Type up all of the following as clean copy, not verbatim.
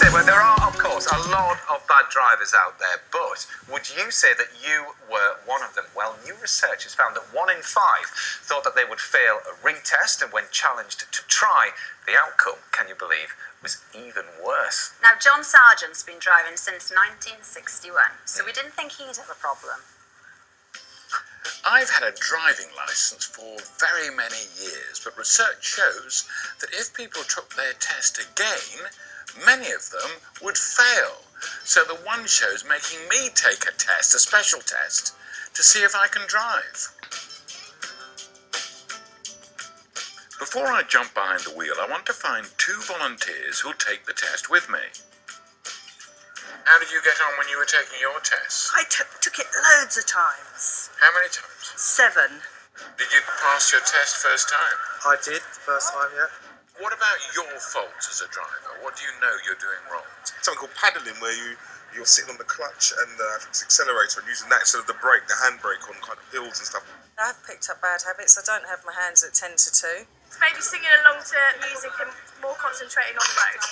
say, well, there are, of course, a lot of bad drivers out there, but would you say that you were one of them? Well, new research has found that 1 in 5 thought that they would fail a retest, and when challenged to try, the outcome, can you believe, was even worse. Now, John Sargent's been driving since 1961, so we didn't think he'd have a problem. I've had a driving licence for very many years, but research shows that if people took their test again, many of them would fail. So the One Show's making me take a test, a special test, to see if I can drive. Before I jump behind the wheel, I want to find 2 volunteers who'll take the test with me. How did you get on when you were taking your test? I took it loads of times. How many times? 7. Did you pass your test first time? I did the first time, yeah. What about your faults as a driver? What do you know you're doing wrong? Something called paddling, where you're sitting on the clutch and the accelerator and using that instead of the brake, the handbrake on kind of hills and stuff. I've picked up bad habits. I don't have my hands at 10 to 2. Maybe singing along to music and more concentrating on the road.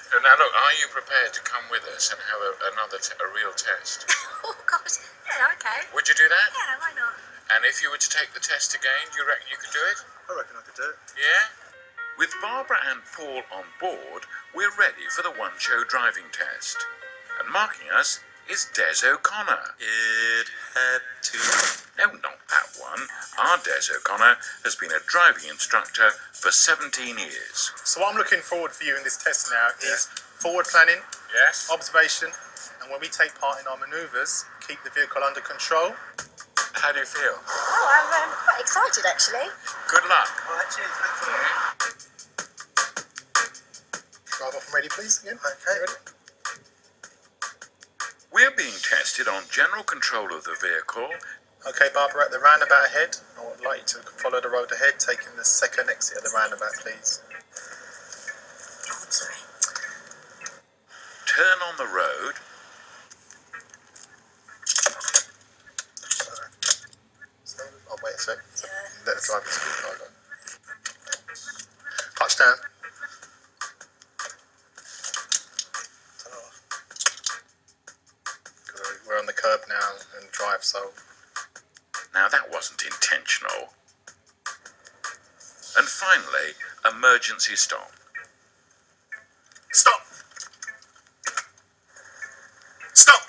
So now look, are you prepared to come with us and have a real test? Oh, God. Yeah, okay. Would you do that? Yeah, why not? And if you were to take the test again, do you reckon you could do it? I reckon I could do it. Yeah? With Barbara and Paul on board, we're ready for the One Show driving test. And marking us is Des O'Connor. It had to... No, not that one. Our Des O'Connor has been a driving instructor for 17 years. So what I'm looking forward for you in this test now is forward planning, Yes? observation, and when we take part in our manoeuvres, keep the vehicle under control. How do you feel? Oh, I'm quite excited, actually. Good luck. All right, cheers. Thank you. Drive off and ready, please, again. Okay. Ready? We're being tested on general control of the vehicle. Okay, Barbara, at the roundabout ahead, I would like you to follow the road ahead, taking the second exit at the roundabout, please. Turn on the road. I'll wait a sec. Let the driver speak. Clutch down. Turn it off. We're on the curb now and drive, so... Now that wasn't intentional. And finally, emergency stop. Stop! Stop!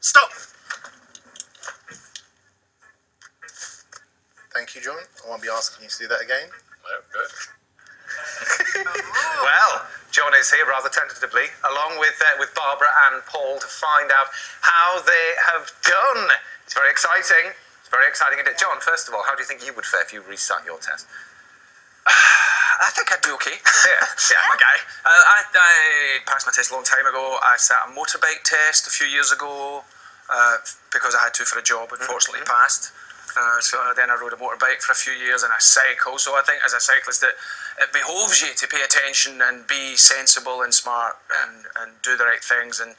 Stop! Thank you, John. I won't be asking you to do that again. Oh, good. Well, John is here rather tentatively, along with Barbara and Paul, to find out how they have done. It's very exciting. It's very exciting indeed. John, first of all, how do you think you would fare if you restart your test? I think I'd be okay. Yeah. Okay. I passed my test a long time ago. I sat a motorbike test a few years ago because I had to for a job. Unfortunately, passed. So then I rode a motorbike for a few years and I cycle. So I think as a cyclist it behoves you to pay attention and be sensible and smart and do the right things. And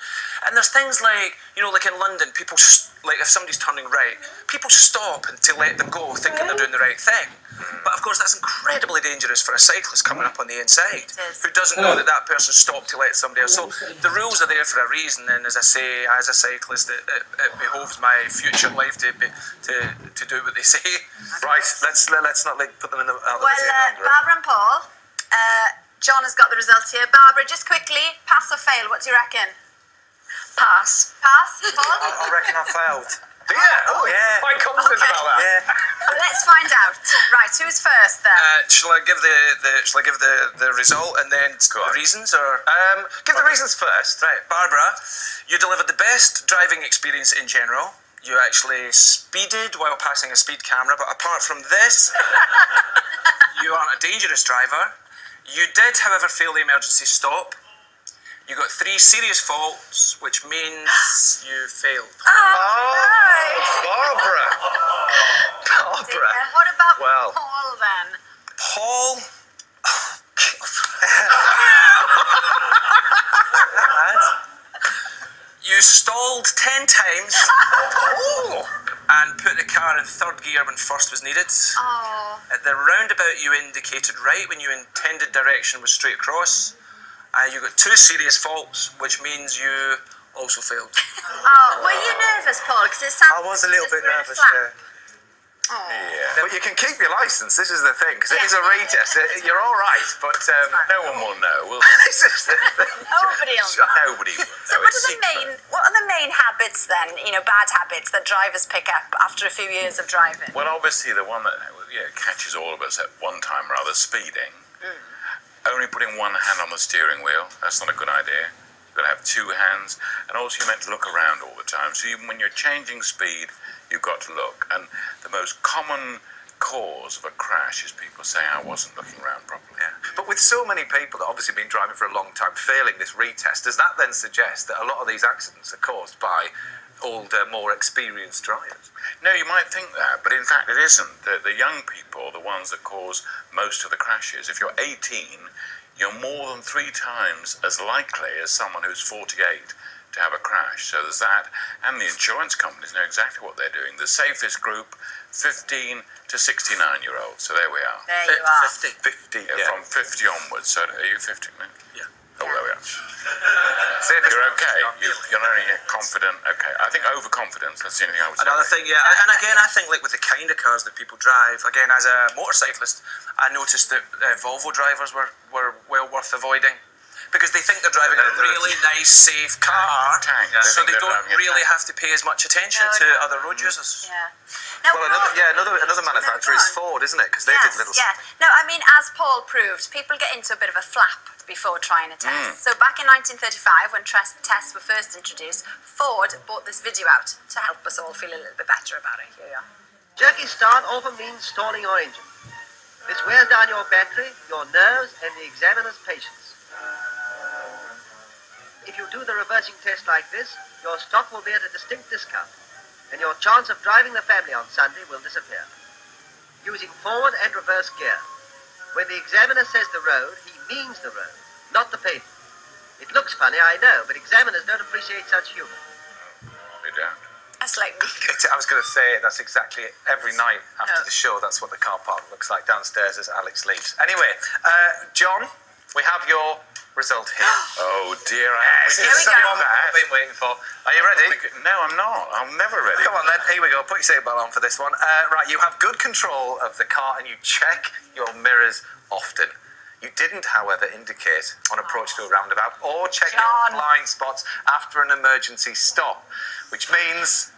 there's things like, you know, like in London, people, like if somebody's turning right, people stop and to let them go thinking they're doing the right thing. But of course that's incredibly dangerous for a cyclist coming up on the inside who doesn't know that that person stopped to let somebody else. So the rules are there for a reason, and as I say, as a cyclist, it behoves my future life to do what they say. Right, let's not put them in the... Barbara and Paul, John has got the results here. Barbara, just quickly, pass or fail, what do you reckon? Pass. Pass, Paul? I reckon I failed. Yeah, yeah. Quite confident about that. Yeah. Let's find out. Right, who's first then? Shall I give the result and then the reasons, or Give the reasons first. right? Barbara, you delivered the best driving experience in general. You actually speeded while passing a speed camera, but apart from this, you aren't a dangerous driver. You did, however, fail the emergency stop. You got 3 serious faults, which means you failed. Barbara. Barbara. What about Well. Paul then? Paul, you stalled 10 times and put the car car in third gear when first was needed. Oh. The roundabout you indicated right when you intended direction was straight across. You got 2 serious faults, which means you also failed. Oh, were you nervous, Paul? Because it sounds. I was a little bit nervous, yeah. Oh. Yeah. But you can keep your licence, this is the thing, because it is a retest. You're all right, but... No one will know, will this is the thing. Nobody will know. Nobody will know. So what are the main habits then, bad habits that drivers pick up after a few years of driving? Well, obviously the one that catches all of us at one time or other, speeding. Only putting one hand on the steering wheel, that's not a good idea. You've got to have 2 hands, and also you're meant to look around all the time. So even when you're changing speed, you've got to look. And the most common cause of a crash is people saying, I wasn't looking around properly. Yeah. But with so many people that obviously been driving for a long time failing this retest, does that then suggest that a lot of these accidents are caused by older, more experienced drivers? No, you might think that, but in fact it isn't. The young people are the ones that cause most of the crashes. If you're 18, you're more than 3 times as likely as someone who's 48 to have a crash. So there's that, and the insurance companies know exactly what they're doing. The safest group, 15 to 69-year-olds. So there we are. There you are. 50, Yeah, from 50 onwards. So are you 50 now? Yeah. Oh, there we are. Safest You're group, okay. 69. You're only confident. Okay. I think overconfidence, that's the only thing I would say. Another thing, yeah, and again, I think like with the kind of cars that people drive, again, as a motorcyclist, I noticed that Volvo drivers were well worth avoiding. Because they think they're driving a really nice, safe car, Tank. so they They're don't driving a really tank. have to pay as much attention to other road users. Yeah. Now, Well, another manufacturer is Ford, isn't it? Because they did little... Yeah. No, I mean, as Paul proved, people get into a bit of a flap before trying a test. So back in 1935, when tests were first introduced, Ford brought this video out to help us all feel a little bit better about it. Here we are. Jerky start often means stalling your engine. This wears down your battery, your nerves, and the examiner's patience. If you do the reversing test like this, your stock will be at a distinct discount, and your chance of driving the family on Sunday will disappear. Using forward and reverse gear. When the examiner says the road, he means the road, not the pavement. It looks funny, I know, but examiners don't appreciate such humor. They don't. That's like me. I was going to say, that's exactly it. Every night after the show, that's what the car park looks like downstairs as Alex leaves. Anyway, John, we have your result here. Oh dear, Yes, Here we it's the go. moment I've been waiting for. Are you ready? No, I'm not. I'm never ready. Come on then, here we go. Put your seatbelt on for this one. Right, you have good control of the car and you check your mirrors often. You didn't, however, indicate on approach to a roundabout or check your John. blind spots after an emergency stop, which means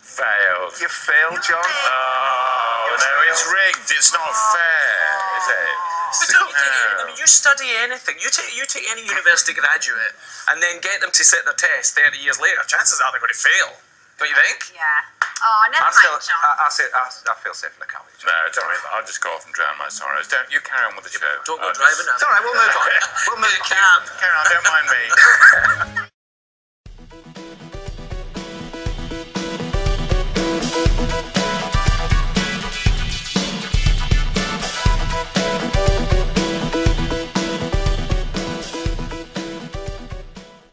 Failed. you failed, John. Oh, no, it's rigged. It's not fair, is it? But don't you think, I mean, you study anything, you take any university graduate and then get them to sit their test 30 years later, chances are they're going to fail. Don't you think? Yeah. Oh, never mind, John. I feel safe in the car with you, John. No, don't worry. I'll just go off and drown my sorrows. Don't you carry on with the show. Don't go I'll driving now. It's all right, we'll move on. We'll move on. Cab. Carry on, don't mind me.